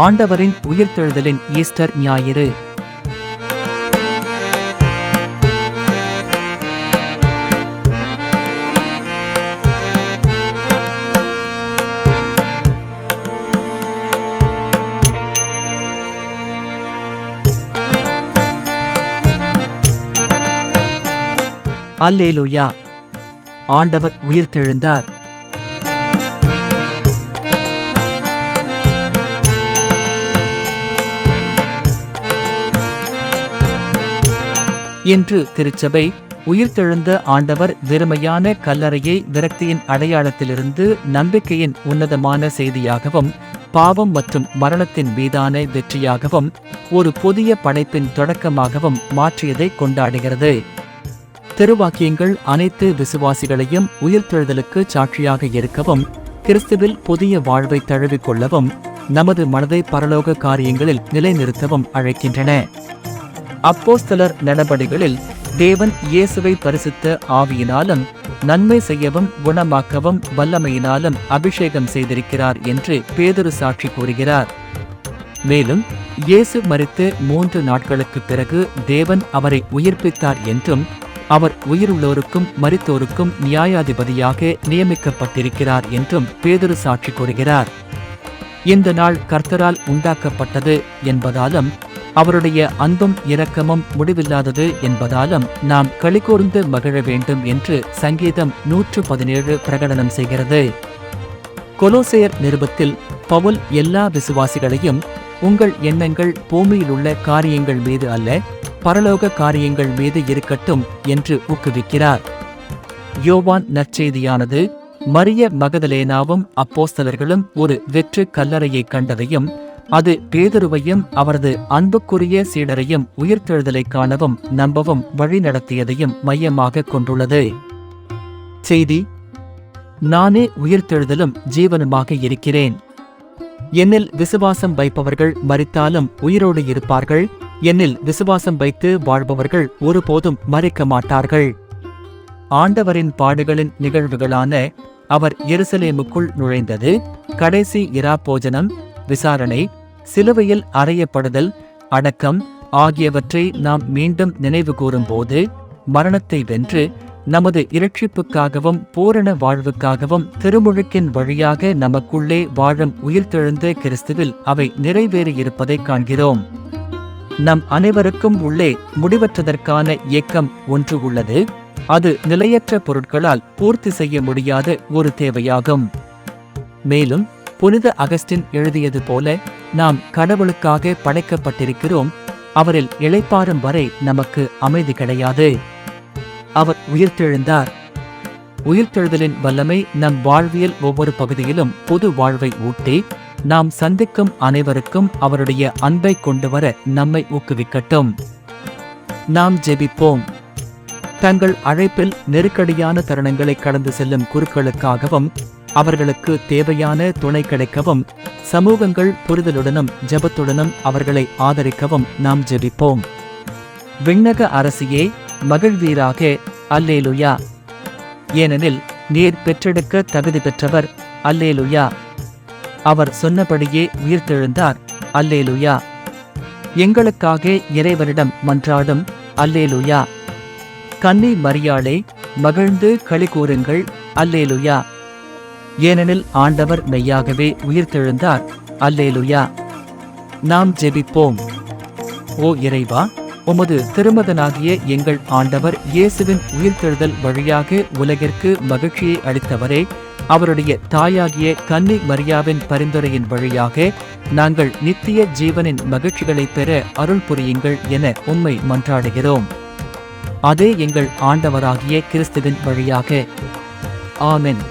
ஆண்டவரின் உயிர்த்தெழுதலின் ஈஸ்டர் ஞாயிறு. அல்லேலூயா! ஆண்டவர் உயிர்த்தெழுந்தார். இன்று திருச்சபை உயிர்த்தெழுந்த ஆண்டவர் வெறுமையான கல்லறையை விரக்தியின் அடையாளத்திலிருந்து நம்பிக்கையின் உன்னதமான செய்தியாகவும், பாவம் மற்றும் மரணத்தின் மீதான வெற்றியாகவும், ஒரு புதிய படைப்பின் தொடக்கமாகவும் மாற்றியதை கொண்டாடுகிறது. திருவாக்கியங்கள் அனைத்து விசுவாசிகளையும் உயிர்த்தெழுதலுக்கு சாட்சியாக இருக்கவும், கிறிஸ்துவில் புதிய வாழ்வை தழுவிக்கொள்ளவும், நமது மனதை பரலோக காரியங்களில் நிலைநிறுத்தவும் அழைக்கின்றன. அப்போஸ்தலர் நடபடிகளில் தேவன் இயேசுவை பரிசுத்த ஆவியினாலும் நன்மை செய்யவும் குணமாக்கவும் வல்லமையினாலும் அபிஷேகம் செய்திருக்கிறார் என்று பேதுரு சாட்சி கூறுகிறார். மேலும் இயேசு மரித்து 3 நாட்களுக்குப் பிறகு தேவன் அவரை உயிர்ப்பித்தார் என்றும், அவர் உயிருள்ளோருக்கும் மரித்தோருக்கும் நியாயாதிபதியாக நியமிக்கப்பட்டிருக்கிறார் என்றும் பேதுரு சாட்சி கூறுகிறார். இந்த நாள் கர்த்தரால் உண்டாக்கப்பட்டது என்பதாலும், அவருடைய அன்பும் இரக்கமும் முடிவில்லாதது என்பதாலும் நாம் களிகூர்ந்து மகிழ வேண்டும் என்று சங்கீதம் 117 பிரகடனம் செய்கிறது. கொலோசையர் நிருபத்தில் பவுல் எல்லா விசுவாசிகளையும் உங்கள் எண்ணங்கள் பூமியிலுள்ள காரியங்கள் மீது அல்ல, பரலோக காரியங்கள் மீது இருக்கட்டும் என்று ஊக்குவிக்கிறார். யோவான் நற்செய்தியானது மரிய மகதலேனாவும் அப்போஸ்தலர்களும் ஒரு வெற்று கல்லறையை கண்டதையும், அது பேதுருவையும் அவரது அன்புக்குரிய சீடரையும் உயிர்த்தெழுதலை காணவும் நம்பவும் வழிநடத்தியதையும் மையமாக கொண்டுள்ளது. செய்தி: நானே உயிர்த்தெழுதலும் ஜீவனுமாக இருக்கிறேன். என்னில் விசுவாசம் வைப்பவர்கள் மரித்தாலும் உயிரோடு இருப்பார்கள். என்னில் விசுவாசம் வைத்து வாழ்பவர்கள் ஒருபோதும் மரிக்க மாட்டார்கள். ஆண்டவரின் பாடுகளின் நிகழ்வுகளான அவர் எருசலேமுக்குள் நுழைந்தது, கடைசி இராப்போஜனம், விசாரணை, சிலுவையில் அறையப்படுதல், அடக்கம் ஆகியவற்றை நாம் மீண்டும் நினைவு கூறும்போது, மரணத்தை வென்று நமது இரட்சிப்புக்காகவும் பூரண வாழ்வுக்காகவும் திருமுழுக்கின் வழியாக நமக்குள்ளே வாழும் உயிர்த்தெழுந்த கிறிஸ்துவில் அவை நிறைவேறியிருப்பதைக் காண்கிறோம். நம் அனைவருக்கும் உள்ளே முடிவற்றதற்கான இயக்கம் ஒன்று உள்ளது. அது நிலையற்ற பொருட்களால் பூர்த்தி செய்ய முடியாத ஒரு தேவையாகும். மேலும் புனித அகஸ்டின் எழுதியது போல, நாம் கடவுளுக்காக படைக்கப்பட்டிருக்கிறோம். அவரில் இளைப்பாறும் வரை நமக்கு அமைதி கிடையாது. அவர் உயிர்த்தெழுந்தார். உயிர்த்தெழுதலின் வல்லமை நம் வாழ்வியல் ஒவ்வொரு பகுதியிலும் புது வாழ்வை ஊட்டி, நாம் சந்திக்கும் அனைவருக்கும் அவருடைய அன்பை கொண்டுவர நம்மை ஊக்குவிக்கட்டும். நாம் ஜெபிப்போம். தங்கள் அழைப்பில் நெருக்கடியான தருணங்களை கடந்து செல்லும் குருக்களுக்காகவும், அவர்களுக்கு தேவையான துணை கிடைக்கவும், சமூகங்கள் புரிதலுடனும் ஜெபத்துடனும் அவர்களை ஆதரிக்கவும் நாம் ஜெபிப்போம். விண்ணக அரசியே, மகிழ்வீராக. அல்லேலூயா! ஏனெனில் நீர் பெற்றெடுக்க தகுதி பெற்றவர். அல்லேலூயா! அவர் சொன்னபடியே உயிர்த்தெழுந்தார். அல்லேலூயா! எங்களுக்காக இறைவனிடம் மன்றாடும். அல்லேலூயா! கன்னி மரியாளே, மகிழ்ந்து களிகூருங்கள். அல்லேலூயா! ஏனெனில் ஆண்டவர் மெய்யாகவே உயிர்த்தெழுந்தார். அல்லேலூயா! நாம் ஜெபிப்போம். ஓ இறைவா, உமது திருமகனாகிய எங்கள் ஆண்டவர் இயேசுவின் உயிர்த்தெழுதல் வழியாக உலகிற்கு மகிழ்ச்சியை அளித்தவரே, அவருடைய தாயாகிய கன்னி மரியாவின் பரிந்துரையின் வழியாக நாங்கள் நித்திய ஜீவனின் மகிழ்ச்சிகளை பெற அருள் புரியுங்கள் என உம்மை மன்றாடுகிறோம். அதே எங்கள் ஆண்டவராகிய கிறிஸ்துவின் வழியாக. ஆமென்.